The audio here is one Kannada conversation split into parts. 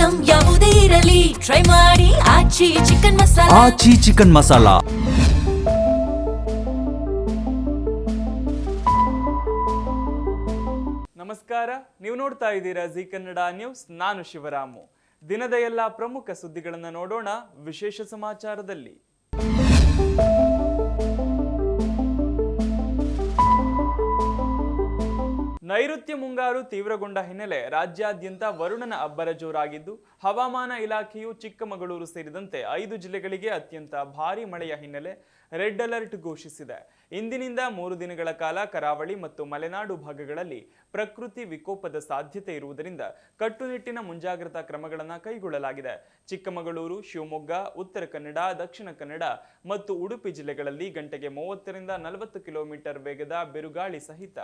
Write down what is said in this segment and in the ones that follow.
ಐಟಂ ಯಾವುದೇ ಇರಲಿ ಟ್ರೈ ಮಾಡಿ ಆಚಿ ಚಿಕನ್ ಮಸಾಲಾ. ಆಚಿ ಚಿಕನ್ ಮಸಾಲಾ. ನಮಸ್ಕಾರ, ನೀವು ನೋಡ್ತಾ ಇದ್ದೀರಾ ಜಿ ಕನ್ನಡ ನ್ಯೂಸ್. ನಾನು ಶಿವರಾಮು. ದಿನದ ಎಲ್ಲ ಪ್ರಮುಖ ಸುದ್ದಿಗಳನ್ನು ನೋಡೋಣ ವಿಶೇಷ ಸಮಾಚಾರದಲ್ಲಿ. ನೈಋತ್ಯ ಮುಂಗಾರು ತೀವ್ರಗೊಂಡ ಹಿನ್ನೆಲೆ ರಾಜ್ಯಾದ್ಯಂತ ವರುಣನ ಅಬ್ಬರ ಜೋರಾಗಿದ್ದು, ಹವಾಮಾನ ಇಲಾಖೆಯು ಚಿಕ್ಕಮಗಳೂರು ಸೇರಿದಂತೆ 5 ಜಿಲ್ಲೆಗಳಿಗೆ ಅತ್ಯಂತ ಭಾರೀ ಮಳೆಯ ಹಿನ್ನೆಲೆ ರೆಡ್ ಅಲರ್ಟ್ ಘೋಷಿಸಿದೆ. ಇಂದಿನಿಂದ 3 ದಿನಗಳ ಕಾಲ ಕರಾವಳಿ ಮತ್ತು ಮಲೆನಾಡು ಭಾಗಗಳಲ್ಲಿ ಪ್ರಕೃತಿ ವಿಕೋಪದ ಸಾಧ್ಯತೆ ಇರುವುದರಿಂದ ಕಟ್ಟುನಿಟ್ಟಿನ ಮುಂಜಾಗ್ರತಾ ಕ್ರಮಗಳನ್ನು ಕೈಗೊಳ್ಳಲಾಗಿದೆ. ಚಿಕ್ಕಮಗಳೂರು, ಶಿವಮೊಗ್ಗ, ಉತ್ತರ ಕನ್ನಡ, ದಕ್ಷಿಣ ಕನ್ನಡ ಮತ್ತು ಉಡುಪಿ ಜಿಲ್ಲೆಗಳಲ್ಲಿ ಗಂಟೆಗೆ 30ರಿಂದ 40 ಕಿಲೋಮೀಟರ್ ವೇಗದ ಬಿರುಗಾಳಿ ಸಹಿತ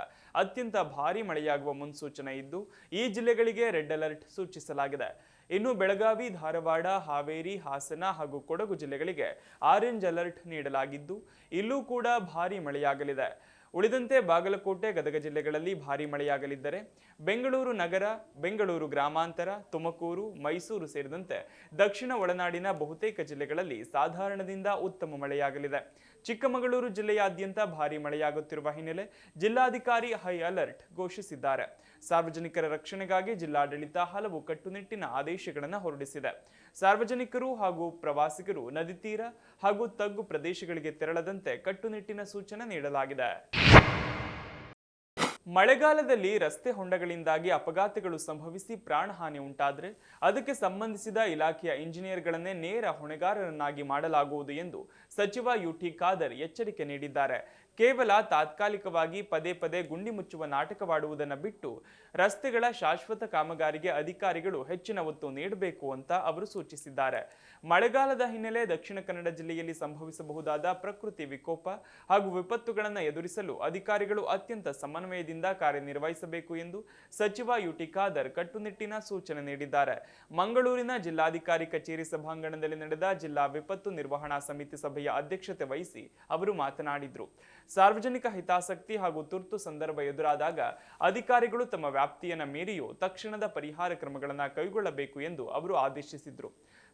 ಅತ್ಯಂತ ಭಾರೀ ಮಳೆಯಾಗುವ ಮುನ್ಸೂಚನೆ ಇದ್ದು, ಈ ಜಿಲ್ಲೆಗಳಿಗೆ ರೆಡ್ ಅಲರ್ಟ್ ಸೂಚಿಸಲಾಗಿದೆ. ಇನ್ನು ಬೆಳಗಾವಿ, ಧಾರವಾಡ, ಹಾವೇರಿ, ಹಾಸನ ಹಾಗೂ ಕೊಡಗು ಜಿಲ್ಲೆಗಳಿಗೆ ಆರೆಂಜ್ ಅಲರ್ಟ್ ನೀಡಲಾಗಿದ್ದು, ಇಲ್ಲೂ ಕೂಡ ಭಾರೀ ಮಳೆಯಾಗಲಿದೆ. ಉಳಿದಂತೆ ಬಾಗಲಕೋಟೆ, ಗದಗ ಜಿಲ್ಲೆಗಳಲ್ಲಿ ಭಾರೀ ಮಳೆಯಾಗಲಿದ್ದರೆ ಬೆಂಗಳೂರು ನಗರ, ಬೆಂಗಳೂರು ಗ್ರಾಮಾಂತರ, ತುಮಕೂರು, ಮೈಸೂರು ಸೇರಿದಂತೆ ದಕ್ಷಿಣ ಒಳನಾಡಿನ ಬಹುತೇಕ ಜಿಲ್ಲೆಗಳಲ್ಲಿ ಸಾಧಾರಣದಿಂದ ಉತ್ತಮ ಮಳೆಯಾಗಲಿದೆ. ಚಿಕ್ಕಮಗಳೂರು ಜಿಲ್ಲೆಯಾದ್ಯಂತ ಭಾರೀ ಮಳೆಯಾಗುತ್ತಿರುವ ಹಿನ್ನೆಲೆ ಜಿಲ್ಲಾಧಿಕಾರಿ ಹೈ ಅಲರ್ಟ್ ಘೋಷಿಸಿದ್ದಾರೆ. ಸಾರ್ವಜನಿಕರ ರಕ್ಷಣೆಗಾಗಿ ಜಿಲ್ಲಾಡಳಿತ ಹಲವು ಕಟ್ಟುನಿಟ್ಟಿನ ಆದೇಶಗಳನ್ನು ಹೊರಡಿಸಿದೆ. ಸಾರ್ವಜನಿಕರು ಹಾಗೂ ಪ್ರವಾಸಿಗರು ನದಿ ತೀರ ಹಾಗೂ ತಗ್ಗು ಪ್ರದೇಶಗಳಿಗೆ ತೆರಳದಂತೆ ಕಟ್ಟುನಿಟ್ಟಿನ ಸೂಚನೆ ನೀಡಲಾಗಿದೆ. ಮಳೆಗಾಲದಲ್ಲಿ ರಸ್ತೆ ಹೊಂಡಗಳಿಂದಾಗಿ ಅಪಘಾತಗಳು ಸಂಭವಿಸಿ ಪ್ರಾಣಹಾನಿ ಉಂಟಾದರೆ ಅದಕ್ಕೆ ಸಂಬಂಧಿಸಿದ ಇಲಾಖೆಯ ಇಂಜಿನಿಯರ್ಗಳನ್ನೇ ನೇರ ಹೊಣೆಗಾರರನ್ನಾಗಿ ಮಾಡಲಾಗುವುದು ಎಂದು ಸಚಿವ ಯುಟಿ ಖಾದರ್ ಎಚ್ಚರಿಕೆ ನೀಡಿದ್ದಾರೆ. ಕೇವಲ ತಾತ್ಕಾಲಿಕವಾಗಿ ಪದೇ ಪದೇ ಗುಂಡಿ ಮುಚ್ಚುವ ನಾಟಕವಾಡುವುದನ್ನು ಬಿಟ್ಟು ರಸ್ತೆಗಳ ಶಾಶ್ವತ ಕಾಮಗಾರಿಗೆ ಅಧಿಕಾರಿಗಳು ಹೆಚ್ಚಿನ ಒತ್ತು ನೀಡಬೇಕು ಅಂತ ಅವರು ಸೂಚಿಸಿದ್ದಾರೆ. ಮಳೆಗಾಲದ ಹಿನ್ನೆಲೆ ದಕ್ಷಿಣ ಕನ್ನಡ ಜಿಲ್ಲೆಯಲ್ಲಿ ಸಂಭವಿಸಬಹುದಾದ ಪ್ರಕೃತಿ ವಿಕೋಪ ಹಾಗೂ ವಿಪತ್ತುಗಳನ್ನು ಎದುರಿಸಲು ಅಧಿಕಾರಿಗಳು ಅತ್ಯಂತ ಸಮನ್ವಯದಿಂದ ಕಾರ್ಯನಿರ್ವಹಿಸಬೇಕು ಎಂದು ಸಚಿವ ಯುಟಿ ಖಾದರ್ ಕಟ್ಟುನಿಟ್ಟಿನ ಸೂಚನೆ ನೀಡಿದ್ದಾರೆ. ಮಂಗಳೂರಿನ ಜಿಲ್ಲಾಧಿಕಾರಿ ಕಚೇರಿ ಸಭಾಂಗಣದಲ್ಲಿ ನಡೆದ ಜಿಲ್ಲಾ ವಿಪತ್ತು ನಿರ್ವಹಣಾ ಸಮಿತಿ ಸಭೆಯ ಅಧ್ಯಕ್ಷತೆ ವಹಿಸಿ ಅವರು ಮಾತನಾಡಿದರು. ಸಾರ್ವಜನಿಕ ಹಿತಾಸಕ್ತಿ ಹಾಗೂ ತುರ್ತು ಸಂದರ್ಭ ಎದುರಾದಾಗ ಅಧಿಕಾರಿಗಳು ತಮ್ಮ ವ್ಯಾಪ್ತಿಯನ್ನು ಮೀರಿಯೂ ತಕ್ಷಣದ ಪರಿಹಾರ ಕ್ರಮಗಳನ್ನು ಕೈಗೊಳ್ಳಬೇಕು ಎಂದು ಅವರು ಆದೇಶಿಸಿದರು.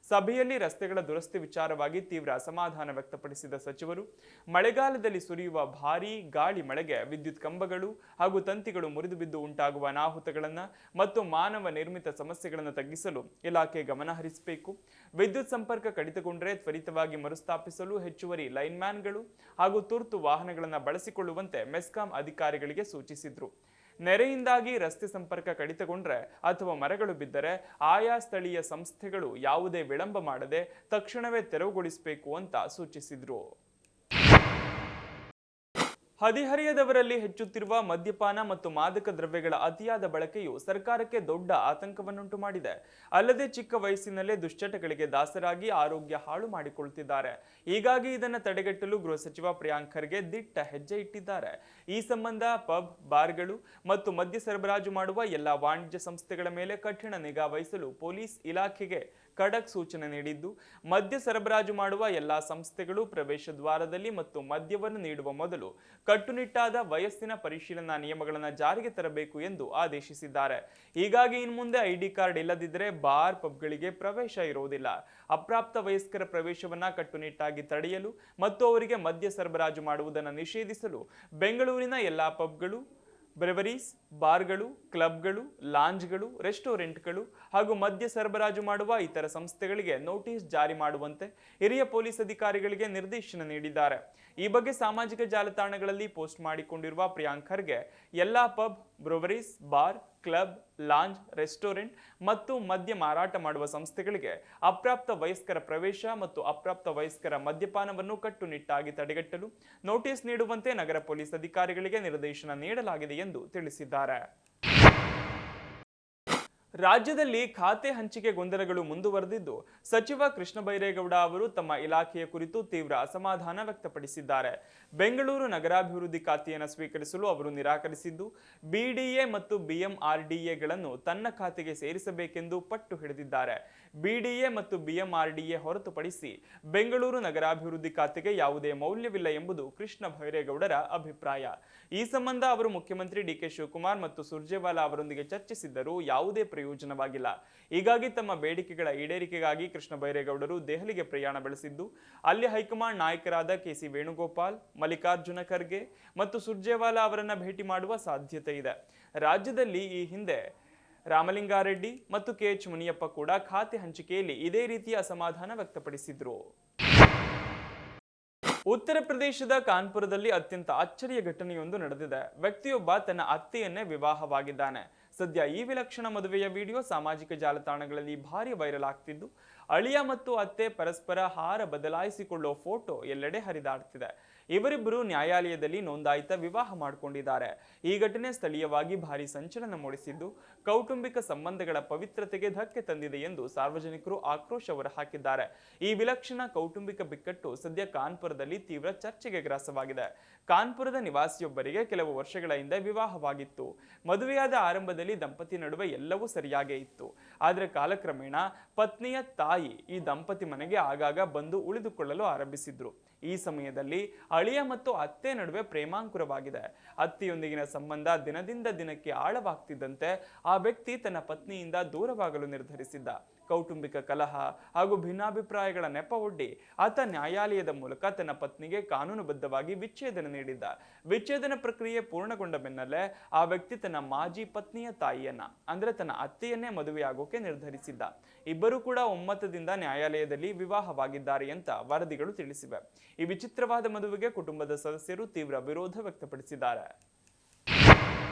ಸಭೆಯಲ್ಲಿ ರಸ್ತೆಗಳ ದುರಸ್ತಿ ವಿಚಾರವಾಗಿ ತೀವ್ರ ಅಸಮಾಧಾನ ವ್ಯಕ್ತಪಡಿಸಿದ ಸಚಿವರು, ಮಳೆಗಾಲದಲ್ಲಿ ಸುರಿಯುವ ಭಾರೀ ಗಾಳಿ ಮಳೆಗೆ ವಿದ್ಯುತ್ ಕಂಬಗಳು ಹಾಗೂ ತಂತಿಗಳು ಮುರಿದು ಬಿದ್ದು ಉಂಟಾಗುವ ಅನಾಹುತಗಳನ್ನು ಮತ್ತು ಮಾನವ ನಿರ್ಮಿತ ಸಮಸ್ಯೆಗಳನ್ನು ತಗ್ಗಿಸಲು ಇಲಾಖೆ ಗಮನ ಹರಿಸಬೇಕು. ವಿದ್ಯುತ್ ಸಂಪರ್ಕ ಕಡಿತಗೊಂಡರೆ ತ್ವರಿತವಾಗಿ ಮರುಸ್ಥಾಪಿಸಲು ಹೆಚ್ಚುವರಿ ಲೈನ್ಮ್ಯಾನ್ಗಳು ಹಾಗೂ ತುರ್ತು ವಾಹನಗಳನ್ನು ಬಳಸಿಕೊಳ್ಳುವಂತೆ ಮೆಸ್ಕಾಂ ಅಧಿಕಾರಿಗಳಿಗೆ ಸೂಚಿಸಿದರು. ನೆರೆಯಿಂದಾಗಿ ರಸ್ತೆ ಸಂಪರ್ಕ ಕಡಿತಗೊಂಡ್ರೆ ಅಥವಾ ಮರಗಳು ಬಿದ್ದರೆ ಆಯಾ ಸ್ಥಳೀಯ ಸಂಸ್ಥೆಗಳು ಯಾವುದೇ ವಿಳಂಬ ಮಾಡದೆ ತಕ್ಷಣವೇ ತೆರವುಗೊಳಿಸಬೇಕು ಅಂತ ಸೂಚಿಸಿದ್ರು. ಹದಿಹರೆಯದವರಲ್ಲಿ ಹೆಚ್ಚುತ್ತಿರುವ ಮದ್ಯಪಾನ ಮತ್ತು ಮಾದಕ ದ್ರವ್ಯಗಳ ಅತಿಯಾದ ಬಳಕೆಯು ಸರ್ಕಾರಕ್ಕೆ ದೊಡ್ಡ ಆತಂಕವನ್ನುಂಟು ಮಾಡಿದೆ. ಅಲ್ಲದೆ ಚಿಕ್ಕ ವಯಸ್ಸಿನಲ್ಲೇ ದುಶ್ಚಟಗಳಿಗೆ ದಾಸರಾಗಿ ಆರೋಗ್ಯ ಹಾಳು ಮಾಡಿಕೊಳ್ಳುತ್ತಿದ್ದಾರೆ. ಹೀಗಾಗಿ ಇದನ್ನು ತಡೆಗಟ್ಟಲು ಗೃಹ ಸಚಿವ ಪ್ರಿಯಾಂಕ್ ಖರ್ಗೆ ದಿಟ್ಟ ಹೆಜ್ಜೆ ಇಟ್ಟಿದ್ದಾರೆ. ಈ ಸಂಬಂಧ ಪಬ್, ಬಾರ್ಗಳು ಮತ್ತು ಮದ್ಯ ಸರಬರಾಜು ಮಾಡುವ ಎಲ್ಲಾ ವಾಣಿಜ್ಯ ಸಂಸ್ಥೆಗಳ ಮೇಲೆ ಕಠಿಣ ನಿಗಾ ವಹಿಸಲು ಪೊಲೀಸ್ ಇಲಾಖೆಗೆ ಖಡಕ್ ಸೂಚನೆ ನೀಡಿದ್ದು, ಮದ್ಯ ಸರಬರಾಜು ಮಾಡುವ ಎಲ್ಲಾ ಸಂಸ್ಥೆಗಳು ಪ್ರವೇಶ ದ್ವಾರದಲ್ಲಿ ಮತ್ತು ಮದ್ಯವನ್ನು ನೀಡುವ ಮೊದಲು ಕಟ್ಟುನಿಟ್ಟಾದ ವಯಸ್ಸಿನ ಪರಿಶೀಲನಾ ನಿಯಮಗಳನ್ನು ಜಾರಿಗೆ ತರಬೇಕು ಎಂದು ಆದೇಶಿಸಿದ್ದಾರೆ. ಹೀಗಾಗಿ ಇನ್ಮುಂದೆ ಐಡಿ ಕಾರ್ಡ್ ಇಲ್ಲದಿದ್ದರೆ ಬಾರ್, ಪಬ್ಗಳಿಗೆ ಪ್ರವೇಶ ಇರುವುದಿಲ್ಲ. ಅಪ್ರಾಪ್ತ ವಯಸ್ಕರ ಪ್ರವೇಶವನ್ನ ಕಟ್ಟುನಿಟ್ಟಾಗಿ ತಡೆಯಲು ಮತ್ತು ಅವರಿಗೆ ಮದ್ಯ ಸರಬರಾಜು ಮಾಡುವುದನ್ನು ನಿಷೇಧಿಸಲು ಬೆಂಗಳೂರಿನ ಎಲ್ಲಾ ಪಬ್ಗಳು, ಬ್ರೆವರೀಸ್, ಬಾರ್ಗಳು, ಕ್ಲಬ್ಗಳು, ಲಾಂಜ್ಗಳು, ರೆಸ್ಟೋರೆಂಟ್ಗಳು ಹಾಗೂ ಮದ್ಯ ಸರಬರಾಜು ಮಾಡುವ ಇತರ ಸಂಸ್ಥೆಗಳಿಗೆ ನೋಟಿಸ್ ಜಾರಿ ಮಾಡುವಂತೆ ಹಿರಿಯ ಪೊಲೀಸ್ ಅಧಿಕಾರಿಗಳಿಗೆ ನಿರ್ದೇಶನ ನೀಡಿದ್ದಾರೆ. ಈ ಬಗ್ಗೆ ಸಾಮಾಜಿಕ ಜಾಲತಾಣಗಳಲ್ಲಿ ಪೋಸ್ಟ್ ಮಾಡಿಕೊಂಡಿರುವ ಪ್ರಿಯಾಂಕ್ ಖರ್ಗೆ ಎಲ್ಲಾ pub, breweries, bar, club, lounge, restaurant ಮತ್ತು ಮದ್ಯ ಮಾರಾಟ ಮಾಡುವ ಸಂಸ್ಥೆಗಳಿಗೆ ಅಪ್ರಾಪ್ತ ವಯಸ್ಕರ ಪ್ರವೇಶ ಮತ್ತು ಅಪ್ರಾಪ್ತ ವಯಸ್ಕರ ಮದ್ಯಪಾನವನ್ನು ಕಟ್ಟುನಿಟ್ಟಾಗಿ ತಡೆಗಟ್ಟಲು ನೋಟಿಸ್ ನೀಡುವಂತೆ ನಗರ ಪೊಲೀಸ್ ಅಧಿಕಾರಿಗಳಿಗೆ ನಿರ್ದೇಶನ ನೀಡಲಾಗಿದೆ ಎಂದು ತಿಳಿಸಿದ್ದಾರೆ. ರಾಜ್ಯದಲ್ಲಿ ಖಾತೆ ಹಂಚಿಕೆ ಗೊಂದಲಗಳು ಮುಂದುವರೆದಿದ್ದು, ಸಚಿವ ಕೃಷ್ಣ ಬೈರೇಗೌಡ ಅವರು ತಮ್ಮ ಇಲಾಖೆಯ ಕುರಿತು ತೀವ್ರ ಅಸಮಾಧಾನ ವ್ಯಕ್ತಪಡಿಸಿದ್ದಾರೆ. ಬೆಂಗಳೂರು ನಗರಾಭಿವೃದ್ಧಿ ಖಾತೆಯನ್ನು ಸ್ವೀಕರಿಸಲು ಅವರು ನಿರಾಕರಿಸಿದ್ದು, ಬಿಡಿಎ ಮತ್ತು ಬಿಎಂಆರ್ಡಿಎಗಳನ್ನು ತನ್ನ ಖಾತೆಗೆ ಸೇರಿಸಬೇಕೆಂದು ಪಟ್ಟು ಹಿಡಿದಿದ್ದಾರೆ. ಬಿಡಿಎ ಮತ್ತು ಬಿಎಂಆರ್ಡಿಎ ಹೊರತುಪಡಿಸಿ ಬೆಂಗಳೂರು ನಗರಾಭಿವೃದ್ಧಿ ಖಾತೆಗೆ ಯಾವುದೇ ಮೌಲ್ಯವಿಲ್ಲ ಎಂಬುದು ಕೃಷ್ಣ ಬೈರೇಗೌಡರ ಅಭಿಪ್ರಾಯ. ಈ ಸಂಬಂಧ ಅವರು ಮುಖ್ಯಮಂತ್ರಿ ಡಿಕೆ ಶಿವಕುಮಾರ್ ಮತ್ತು ಸುರ್ಜೇವಾಲಾ ಅವರೊಂದಿಗೆ ಚರ್ಚಿಸಿದ್ದರೂ ಯಾವುದೇ ಪ್ರಯೋಜನವಾಗಿಲ್ಲ. ಹೀಗಾಗಿ ತಮ್ಮ ಬೇಡಿಕೆಗಳ ಈಡೇರಿಕೆಗಾಗಿ ಕೃಷ್ಣ ಬೈರೇಗೌಡರು ದೆಹಲಿಗೆ ಪ್ರಯಾಣ ಬೆಳೆಸಿದ್ದು, ಅಲ್ಲಿ ಹೈಕಮಾಂಡ್ ನಾಯಕರಾದ ಕೆಸಿ ವೇಣುಗೋಪಾಲ್, ಮಲ್ಲಿಕಾರ್ಜುನ ಖರ್ಗೆ ಮತ್ತು ಸುರ್ಜೇವಾಲಾ ಅವರನ್ನ ಭೇಟಿ ಮಾಡುವ ಸಾಧ್ಯತೆ ಇದೆ. ರಾಜ್ಯದಲ್ಲಿ ಈ ಹಿಂದೆ ರಾಮಲಿಂಗಾರೆಡ್ಡಿ ಮತ್ತು ಕೆಎಚ್ ಮುನಿಯಪ್ಪ ಕೂಡ ಖಾತೆ ಹಂಚಿಕೆಯಲ್ಲಿ ಇದೇ ರೀತಿಯ ಅಸಮಾಧಾನ ವ್ಯಕ್ತಪಡಿಸಿದ್ರು. ಉತ್ತರ ಪ್ರದೇಶದ ಕಾನ್ಪುರದಲ್ಲಿ ಅತ್ಯಂತ ಅಚ್ಚರಿಯ ಘಟನೆಯೊಂದು ನಡೆದಿದೆ. ವ್ಯಕ್ತಿಯೊಬ್ಬ ತನ್ನ ಅತ್ತೆಯನ್ನೇ ವಿವಾಹವಾಗಿದ್ದಾನೆ. ಸದ್ಯ ಈ ವಿಲಕ್ಷಣ ಮದುವೆಯ ವಿಡಿಯೋ ಸಾಮಾಜಿಕ ಜಾಲತಾಣಗಳಲ್ಲಿ ಭಾರಿ ವೈರಲ್ ಆಗ್ತಿದ್ದು, ಅಳಿಯ ಮತ್ತು ಅತ್ತೆ ಪರಸ್ಪರ ಹಾರ ಬದಲಾಯಿಸಿಕೊಳ್ಳೋ ಫೋಟೋ ಎಲ್ಲೆಡೆ ಹರಿದಾಡ್ತಿದೆ. ಇವರಿಬ್ಬರು ನ್ಯಾಯಾಲಯದಲ್ಲಿ ನೋಂದಾಯಿತ ವಿವಾಹ ಮಾಡಿಕೊಂಡಿದ್ದಾರೆ. ಈ ಘಟನೆ ಸ್ಥಳೀಯವಾಗಿ ಭಾರಿ ಸಂಚಲನ ಮೂಡಿಸಿದ್ದು, ಕೌಟುಂಬಿಕ ಸಂಬಂಧಗಳ ಪವಿತ್ರತೆಗೆ ಧಕ್ಕೆ ತಂದಿದೆ ಎಂದು ಸಾರ್ವಜನಿಕರು ಆಕ್ರೋಶ ಹೊರಹಾಕಿದ್ದಾರೆ. ಈ ವಿಲಕ್ಷಣ ಕೌಟುಂಬಿಕ ಬಿಕ್ಕಟ್ಟು ಸದ್ಯ ಕಾನ್ಪುರದಲ್ಲಿ ತೀವ್ರ ಚರ್ಚೆಗೆ ಗ್ರಾಸವಾಗಿದೆ. ಕಾನ್ಪುರದ ನಿವಾಸಿಯೊಬ್ಬರಿಗೆ ಕೆಲವು ವರ್ಷಗಳ ಹಿಂದೆ ವಿವಾಹವಾಗಿತ್ತು. ಮದುವೆಯಾದ ಆರಂಭದಲ್ಲಿ ದಂಪತಿ ನಡುವೆ ಎಲ್ಲವೂ ಸರಿಯಾಗೇ ಇತ್ತು. ಆದರೆ ಕಾಲಕ್ರಮೇಣ ಪತ್ನಿಯ ತಾಯಿ ಈ ದಂಪತಿ ಮನೆಗೆ ಆಗಾಗ ಬಂದು ಉಳಿದುಕೊಳ್ಳಲು ಆರಂಭಿಸಿದ್ರು. ಈ ಸಮಯದಲ್ಲಿ ಅಳಿಯ ಮತ್ತು ಅತ್ತೆ ನಡುವೆ ಪ್ರೇಮಾಂಕುರವಾಗಿದೆ. ಅತ್ತೆಯೊಂದಿಗಿನ ಸಂಬಂಧ ದಿನದಿಂದ ದಿನಕ್ಕೆ ಆಳವಾಗ್ತಿದ್ದಂತೆ ಆ ವ್ಯಕ್ತಿ ತನ್ನ ಪತ್ನಿಯಿಂದ ದೂರವಾಗಲು ನಿರ್ಧರಿಸಿದ್ದ. ಕೌಟುಂಬಿಕ ಕಲಹ ಹಾಗೂ ಭಿನ್ನಾಭಿಪ್ರಾಯಗಳ ನೆಪವೊಡ್ಡಿ ಆತ ನ್ಯಾಯಾಲಯದ ಮೂಲಕ ತನ್ನ ಪತ್ನಿಗೆ ಕಾನೂನುಬದ್ಧವಾಗಿ ವಿಚ್ಛೇದನ ನೀಡಿದ್ದ. ವಿಚ್ಛೇದನ ಪ್ರಕ್ರಿಯೆ ಪೂರ್ಣಗೊಂಡ ಬೆನ್ನಲ್ಲೇ ಆ ವ್ಯಕ್ತಿ ತನ್ನ ಮಾಜಿ ಪತ್ನಿಯ ತಾಯಿಯನ್ನ ಅಂದ್ರೆ ತನ್ನ ಅತ್ತೆಯನ್ನೇ ಮದುವೆಯಾಗೋಕೆ ನಿರ್ಧರಿಸಿದ್ದ. ಇಬ್ಬರು ಕೂಡ ಒಮ್ಮತದಿಂದ ನ್ಯಾಯಾಲಯದಲ್ಲಿ ವಿವಾಹವಾಗಿದ್ದಾರೆ ಅಂತ ವರದಿಗಳು ತಿಳಿಸಿವೆ. ಈ ವಿಚಿತ್ರವಾದ ಮದುವೆಗೆ ಕುಟುಂಬದ ಸದಸ್ಯರು ತೀವ್ರ ವಿರೋಧ ವ್ಯಕ್ತಪಡಿಸಿದ್ದಾರೆ.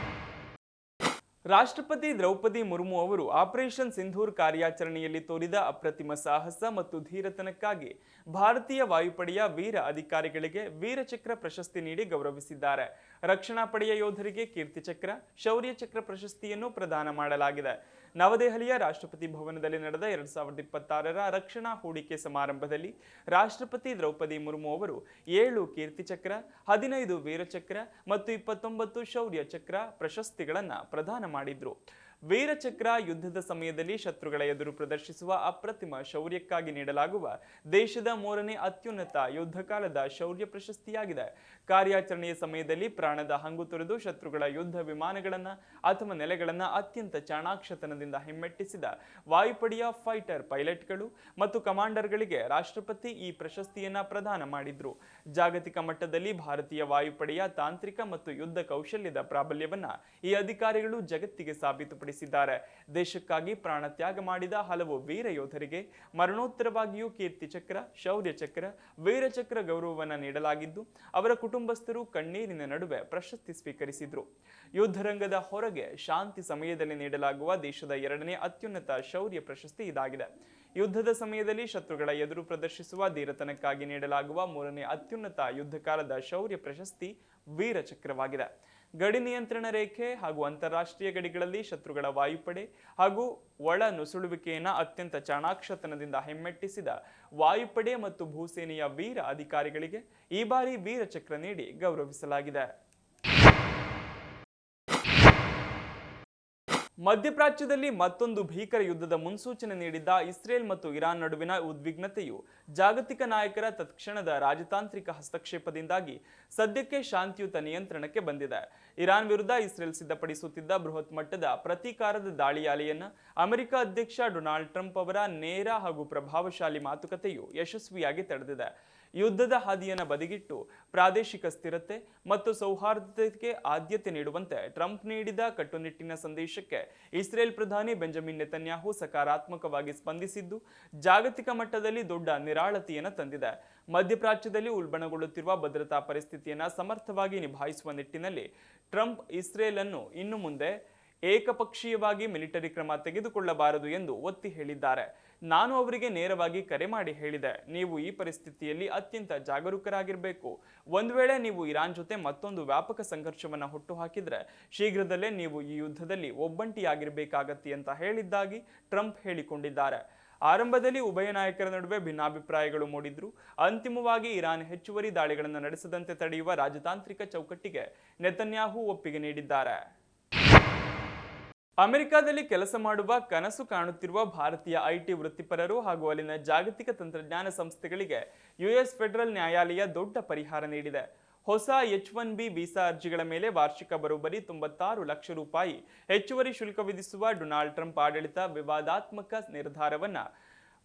ರಾಷ್ಟ್ರಪತಿ ದ್ರೌಪದಿ ಮುರ್ಮು ಅವರು ಆಪರೇಷನ್ ಸಿಂಧೂರ್ ಕಾರ್ಯಾಚರಣೆಯಲ್ಲಿ ತೋರಿದ ಅಪ್ರತಿಮ ಸಾಹಸ ಮತ್ತು ಧೀರತನಕ್ಕಾಗಿ ಭಾರತೀಯ ವಾಯುಪಡೆಯ ವೀರ ಅಧಿಕಾರಿಗಳಿಗೆ ವೀರಚಕ್ರ ಪ್ರಶಸ್ತಿ ನೀಡಿ ಗೌರವಿಸಿದ್ದಾರೆ. ರಕ್ಷಣಾ ಪಡೆಯ ಯೋಧರಿಗೆ ಕೀರ್ತಿ ಚಕ್ರ, ಶೌರ್ಯ ಚಕ್ರ ಪ್ರಶಸ್ತಿಯನ್ನು ಪ್ರದಾನ ಮಾಡಲಾಗಿದೆ. ನವದೆಹಲಿಯ ರಾಷ್ಟ್ರಪತಿ ಭವನದಲ್ಲಿ ನಡೆದ 2026ರ ರಕ್ಷಣಾ ಹೂಡಿಕೆ ಸಮಾರಂಭದಲ್ಲಿ ರಾಷ್ಟ್ರಪತಿ ದ್ರೌಪದಿ ಮುರ್ಮು ಅವರು 7 ಕೀರ್ತಿ ಚಕ್ರ, 15 ವೀರಚಕ್ರ ಮತ್ತು 29 ಶೌರ್ಯ ಚಕ್ರ ಪ್ರಶಸ್ತಿಗಳನ್ನು ಪ್ರದಾನ ಮಾಡಿದ್ರು. ವೀರಚಕ್ರ ಯುದ್ಧದ ಸಮಯದಲ್ಲಿ ಶತ್ರುಗಳ ಎದುರು ಪ್ರದರ್ಶಿಸುವ ಅಪ್ರತಿಮ ಶೌರ್ಯಕ್ಕಾಗಿ ನೀಡಲಾಗುವ ದೇಶದ 3ನೇ ಅತ್ಯುನ್ನತ ಯುದ್ಧ ಕಾಲದ ಶೌರ್ಯ ಪ್ರಶಸ್ತಿಯಾಗಿದೆ. ಕಾರ್ಯಾಚರಣೆಯ ಸಮಯದಲ್ಲಿ ಪ್ರಾಣದ ಹಂಗು ತೊರೆದು ಶತ್ರುಗಳ ಯುದ್ಧ ವಿಮಾನಗಳನ್ನ ಅಥವಾ ನೆಲೆಗಳನ್ನ ಅತ್ಯಂತ ಚಾಣಾಕ್ಷತನದಿಂದ ಹಿಮ್ಮೆಟ್ಟಿಸಿದ ವಾಯುಪಡೆಯ ಫೈಟರ್ ಪೈಲಟ್ಗಳು ಮತ್ತು ಕಮಾಂಡರ್ಗಳಿಗೆ ರಾಷ್ಟ್ರಪತಿ ಈ ಪ್ರಶಸ್ತಿಯನ್ನ ಪ್ರದಾನ ಮಾಡಿದ್ರು. ಜಾಗತಿಕ ಮಟ್ಟದಲ್ಲಿ ಭಾರತೀಯ ವಾಯುಪಡೆಯ ತಾಂತ್ರಿಕ ಮತ್ತು ಯುದ್ಧ ಕೌಶಲ್ಯದ ಪ್ರಾಬಲ್ಯವನ್ನ ಈ ಅಧಿಕಾರಿಗಳು ಜಗತ್ತಿಗೆ ಸಾಬೀತುಪಡಿಸಿದ್ದಾರೆ. ದೇಶಕ್ಕಾಗಿ ಪ್ರಾಣ ತ್ಯಾಗ ಮಾಡಿದ ಹಲವು ವೀರ ಯೋಧರಿಗೆ ಮರಣೋತ್ತರವಾಗಿಯೂ ಕೀರ್ತಿ ಚಕ್ರ, ಶೌರ್ಯ ಚಕ್ರ, ವೀರಚಕ್ರ ಗೌರವವನ್ನು ನೀಡಲಾಗಿದ್ದು, ಅವರ ಕುಟುಂಬಸ್ಥರು ಕಣ್ಣೀರಿನ ನಡುವೆ ಪ್ರಶಸ್ತಿ ಸ್ವೀಕರಿಸಿದ್ರು. ಯುದ್ಧರಂಗದ ಹೊರಗೆ ಶಾಂತಿ ಸಮಯದಲ್ಲಿ ನೀಡಲಾಗುವ ದೇಶದ 2ನೇ ಅತ್ಯುನ್ನತ ಶೌರ್ಯ ಪ್ರಶಸ್ತಿ ಇದಾಗಿದೆ. ಯುದ್ಧದ ಸಮಯದಲ್ಲಿ ಶತ್ರುಗಳ ಎದುರು ಪ್ರದರ್ಶಿಸುವ ಧೀರತನಕ್ಕಾಗಿ ನೀಡಲಾಗುವ 3ನೇ ಅತ್ಯುನ್ನತ ಯುದ್ಧ ಕಾಲದ ಶೌರ್ಯ ಪ್ರಶಸ್ತಿ ವೀರಚಕ್ರವಾಗಿದೆ. ಗಡಿ ನಿಯಂತ್ರಣ ರೇಖೆ ಹಾಗೂ ಅಂತಾರಾಷ್ಟ್ರೀಯ ಗಡಿಗಳಲ್ಲಿ ಶತ್ರುಗಳ ವಾಯುಪಡೆ ಹಾಗೂ ಒಳ ನುಸುಳುವಿಕೆಯನ್ನು ಅತ್ಯಂತ ಚಾಣಾಕ್ಷತನದಿಂದ ಹಿಮ್ಮೆಟ್ಟಿಸಿದ ವಾಯುಪಡೆ ಮತ್ತು ಭೂಸೇನೆಯ ವೀರ ಅಧಿಕಾರಿಗಳಿಗೆ ಈ ಬಾರಿ ವೀರಚಕ್ರ ನೀಡಿ ಗೌರವಿಸಲಾಗಿದೆ. ಮಧ್ಯಪ್ರಾಚ್ಯದಲ್ಲಿ ಮತ್ತೊಂದು ಭೀಕರ ಯುದ್ಧದ ಮುನ್ಸೂಚನೆ ನೀಡಿದ್ದ ಇಸ್ರೇಲ್ ಮತ್ತು ಇರಾನ್ ನಡುವಿನ ಉದ್ವಿಗ್ನತೆಯು ಜಾಗತಿಕ ನಾಯಕರ ತತ್ಕ್ಷಣದ ರಾಜತಾಂತ್ರಿಕ ಹಸ್ತಕ್ಷೇಪದಿಂದಾಗಿ ಸದ್ಯಕ್ಕೆ ಶಾಂತಿಯುತ ನಿಯಂತ್ರಣಕ್ಕೆ ಬಂದಿದೆ. ಇರಾನ್ ವಿರುದ್ಧ ಇಸ್ರೇಲ್ ಸಿದ್ಧಪಡಿಸುತ್ತಿದ್ದ ಬೃಹತ್ ಮಟ್ಟದ ಪ್ರತೀಕಾರದ ದಾಳಿಯ ಅಲೆಯನ್ನ ಅಮೆರಿಕ ಅಧ್ಯಕ್ಷ ಡೊನಾಲ್ಡ್ ಟ್ರಂಪ್ ಅವರ ನೇರ ಹಾಗೂ ಪ್ರಭಾವಶಾಲಿ ಮಾತುಕತೆಯು ಯಶಸ್ವಿಯಾಗಿ ತಡೆದಿದೆ. ಯುದ್ಧದ ಹಾದಿಯನ್ನು ಬದಿಗಿಟ್ಟು ಪ್ರಾದೇಶಿಕ ಸ್ಥಿರತೆ ಮತ್ತು ಸೌಹಾರ್ದತೆಗೆ ಆದ್ಯತೆ ನೀಡುವಂತೆ ಟ್ರಂಪ್ ನೀಡಿದ ಕಟ್ಟುನಿಟ್ಟಿನ ಸಂದೇಶಕ್ಕೆ ಇಸ್ರೇಲ್ ಪ್ರಧಾನಿ ಬೆಂಜಮಿನ್ ನೆತನ್ಯಾಹು ಸಕಾರಾತ್ಮಕವಾಗಿ ಸ್ಪಂದಿಸಿದ್ದು ಜಾಗತಿಕ ಮಟ್ಟದಲ್ಲಿ ದೊಡ್ಡ ನಿರಾಳತೆಯನ್ನು ತಂದಿದೆ. ಮಧ್ಯಪ್ರಾಚ್ಯದಲ್ಲಿ ಉಲ್ಬಣಗೊಳ್ಳುತ್ತಿರುವ ಭದ್ರತಾ ಪರಿಸ್ಥಿತಿಯನ್ನು ಸಮರ್ಥವಾಗಿ ನಿಭಾಯಿಸುವ ನಿಟ್ಟಿನಲ್ಲಿ ಟ್ರಂಪ್ ಇಸ್ರೇಲ್ ಅನ್ನು ಇನ್ನು ಮುಂದೆ ಏಕಪಕ್ಷೀಯವಾಗಿ ಮಿಲಿಟರಿ ಕ್ರಮ ತೆಗೆದುಕೊಳ್ಳಬಾರದು ಎಂದು ಒತ್ತಿ ಹೇಳಿದ್ದಾರೆ. ನಾನು ಅವರಿಗೆ ನೇರವಾಗಿ ಕರೆ ಮಾಡಿ ಹೇಳಿದೆ, ನೀವು ಈ ಪರಿಸ್ಥಿತಿಯಲ್ಲಿ ಅತ್ಯಂತ ಜಾಗರೂಕರಾಗಿರಬೇಕು. ಒಂದು ವೇಳೆ ನೀವು ಇರಾನ್ ಜೊತೆ ಮತ್ತೊಂದು ವ್ಯಾಪಕ ಸಂಘರ್ಷವನ್ನು ಹುಟ್ಟುಹಾಕಿದ್ರೆ ಶೀಘ್ರದಲ್ಲೇ ನೀವು ಈ ಯುದ್ಧದಲ್ಲಿ ಒಬ್ಬಂಟಿಯಾಗಿರಬೇಕಾಗತ್ತೆ ಅಂತ ಹೇಳಿದ್ದಾಗಿ ಟ್ರಂಪ್ ಹೇಳಿಕೊಂಡಿದ್ದಾರೆ. ಆರಂಭದಲ್ಲಿ ಉಭಯ ನಾಯಕರ ನಡುವೆ ಭಿನ್ನಾಭಿಪ್ರಾಯಗಳು ಮೂಡಿದ್ರು. ಅಂತಿಮವಾಗಿ ಇರಾನ್ ಹೆಚ್ಚುವರಿ ದಾಳಿಗಳನ್ನು ನಡೆಸದಂತೆ ತಡೆಯುವ ರಾಜತಾಂತ್ರಿಕ ಚೌಕಟ್ಟಿಗೆ ನೆತನ್ಯಾಹು ಒಪ್ಪಿಗೆ ನೀಡಿದ್ದಾರೆ. ಅಮೆರಿಕದಲ್ಲಿ ಕೆಲಸ ಮಾಡುವ ಕನಸು ಕಾಣುತ್ತಿರುವ ಭಾರತೀಯ ಐಟಿ ವೃತ್ತಿಪರರು ಹಾಗೂ ಅಲ್ಲಿನ ಜಾಗತಿಕ ತಂತ್ರಜ್ಞಾನ ಸಂಸ್ಥೆಗಳಿಗೆ ಯುಎಸ್ ಫೆಡರಲ್ ನ್ಯಾಯಾಲಯ ದೊಡ್ಡ ಪರಿಹಾರ ನೀಡಿದೆ. ಹೊಸ H-1B ವೀಸಾ ಅರ್ಜಿಗಳ ಮೇಲೆ ವಾರ್ಷಿಕ ಬರೋಬ್ಬರಿ 96 ಲಕ್ಷ ರೂಪಾಯಿ ಹೆಚ್ಚುವರಿ ಶುಲ್ಕ ವಿಧಿಸುವ ಡೊನಾಲ್ಡ್ ಟ್ರಂಪ್ ಆಡಳಿತ ವಿವಾದಾತ್ಮಕ ನಿರ್ಧಾರವನ್ನ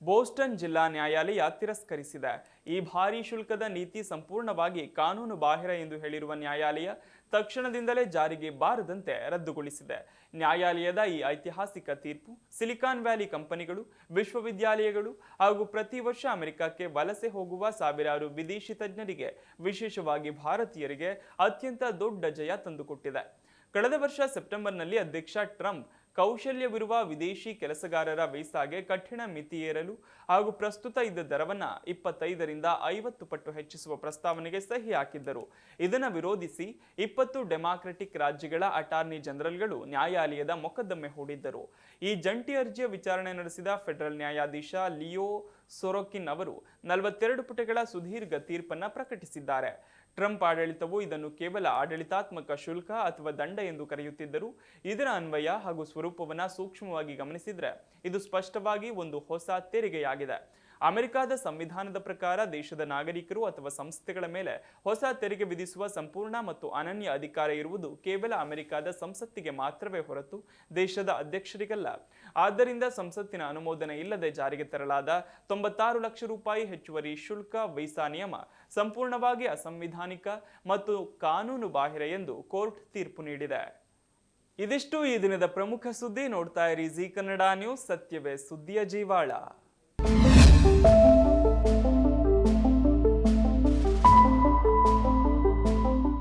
ಬೋಸ್ಟನ್ ಜಿಲ್ಲಾ ನ್ಯಾಯಾಲಯ ತಿರಸ್ಕರಿಸಿದೆ. ಈ ಭಾರೀ ಶುಲ್ಕದ ನೀತಿ ಸಂಪೂರ್ಣವಾಗಿ ಕಾನೂನು ಬಾಹಿರ ಎಂದು ಹೇಳಿರುವ ನ್ಯಾಯಾಲಯ ತಕ್ಷಣದಿಂದಲೇ ಜಾರಿಗೆ ಬಾರದಂತೆ ರದ್ದುಗೊಳಿಸಿದೆ. ನ್ಯಾಯಾಲಯದ ಈ ಐತಿಹಾಸಿಕ ತೀರ್ಪು ಸಿಲಿಕಾನ್ ವ್ಯಾಲಿ ಕಂಪನಿಗಳು, ವಿಶ್ವವಿದ್ಯಾಲಯಗಳು ಹಾಗೂ ಪ್ರತಿ ವರ್ಷ ಅಮೆರಿಕಕ್ಕೆ ವಲಸೆ ಹೋಗುವ ಸಾವಿರಾರು ವಿದೇಶಿ ತಜ್ಞರಿಗೆ, ವಿಶೇಷವಾಗಿ ಭಾರತೀಯರಿಗೆ ಅತ್ಯಂತ ದೊಡ್ಡ ಜಯ ತಂದುಕೊಟ್ಟಿದೆ. ಕಳೆದ ವರ್ಷ ಸೆಪ್ಟೆಂಬರ್ನಲ್ಲಿ ಅಧ್ಯಕ್ಷ ಟ್ರಂಪ್ ಕೌಶಲ್ಯವಿರುವ ವಿದೇಶಿ ಕೆಲಸಗಾರರ ವೀಸಾಗೆ ಕಠಿಣ ಮಿತಿ ಏರಲು ಹಾಗೂ ಪ್ರಸ್ತುತ ಇದ್ದ ದರವನ್ನು 25ರಿಂದ 50 ಪಟ್ಟು ಹೆಚ್ಚಿಸುವ ಪ್ರಸ್ತಾವನೆಗೆ ಸಹಿ ಹಾಕಿದ್ದರು. ಇದನ್ನು ವಿರೋಧಿಸಿ 20 ಡೆಮಾಕ್ರೆಟಿಕ್ ರಾಜ್ಯಗಳ ಅಟಾರ್ನಿ ಜನರಲ್ಗಳು ನ್ಯಾಯಾಲಯದ ಮೊಕದ್ದಮೆ ಹೂಡಿದ್ದರು. ಈ ಜಂಟಿ ಅರ್ಜಿಯ ವಿಚಾರಣೆ ನಡೆಸಿದ ಫೆಡರಲ್ ನ್ಯಾಯಾಧೀಶ ಲಿಯೋ ಸೊರೊಕಿನ್ ಅವರು 42 ಪುಟಗಳ ಸುದೀರ್ಘ ತೀರ್ಪನ್ನು ಪ್ರಕಟಿಸಿದ್ದಾರೆ. ಟ್ರಂಪ್ ಆಡಳಿತವು ಇದನ್ನು ಕೇವಲ ಆಡಳಿತಾತ್ಮಕ ಶುಲ್ಕ ಅಥವಾ ದಂಡ ಎಂದು ಕರೆಯುತ್ತಿದ್ದರು. ಇದರ ಅನ್ವಯ ಹಾಗೂ ಸ್ವರೂಪವನ್ನು ಸೂಕ್ಷ್ಮವಾಗಿ ಗಮನಿಸಿದರೆ ಇದು ಸ್ಪಷ್ಟವಾಗಿ ಒಂದು ಹೊಸ ತೆರಿಗೆಯಾಗಿದೆ. ಅಮೆರಿಕದ ಸಂವಿಧಾನದ ಪ್ರಕಾರ ದೇಶದ ನಾಗರಿಕರು ಅಥವಾ ಸಂಸ್ಥೆಗಳ ಮೇಲೆ ಹೊಸ ತೆರಿಗೆ ವಿಧಿಸುವ ಸಂಪೂರ್ಣ ಮತ್ತು ಅನನ್ಯ ಅಧಿಕಾರ ಇರುವುದು ಕೇವಲ ಅಮೆರಿಕದ ಸಂಸತ್ತಿಗೆ ಮಾತ್ರವೇ ಹೊರತು ದೇಶದ ಅಧ್ಯಕ್ಷರಿಗಲ್ಲ. ಆದ್ದರಿಂದ ಸಂಸತ್ತಿನ ಅನುಮೋದನೆ ಇಲ್ಲದೆ ಜಾರಿಗೆ ತರಲಾದ 96 ಲಕ್ಷ ರೂಪಾಯಿ ಹೆಚ್ಚುವರಿ ಶುಲ್ಕ ವೀಸಾ ನಿಯಮ ಸಂಪೂರ್ಣವಾಗಿ ಅಸಂವಿಧಾನಿಕ ಮತ್ತು ಕಾನೂನು ಬಾಹಿರ ಎಂದು ಕೋರ್ಟ್ ತೀರ್ಪು ನೀಡಿದೆ. ಇದಿಷ್ಟು ಈ ದಿನದ ಪ್ರಮುಖ ಸುದ್ದಿ. ನೋಡ್ತಾ ಇರಿ ಜೀ ಕನ್ನಡ ನ್ಯೂಸ್, ಸತ್ಯವೇ ಸುದ್ದಿಯ ಜೀವಾಳ.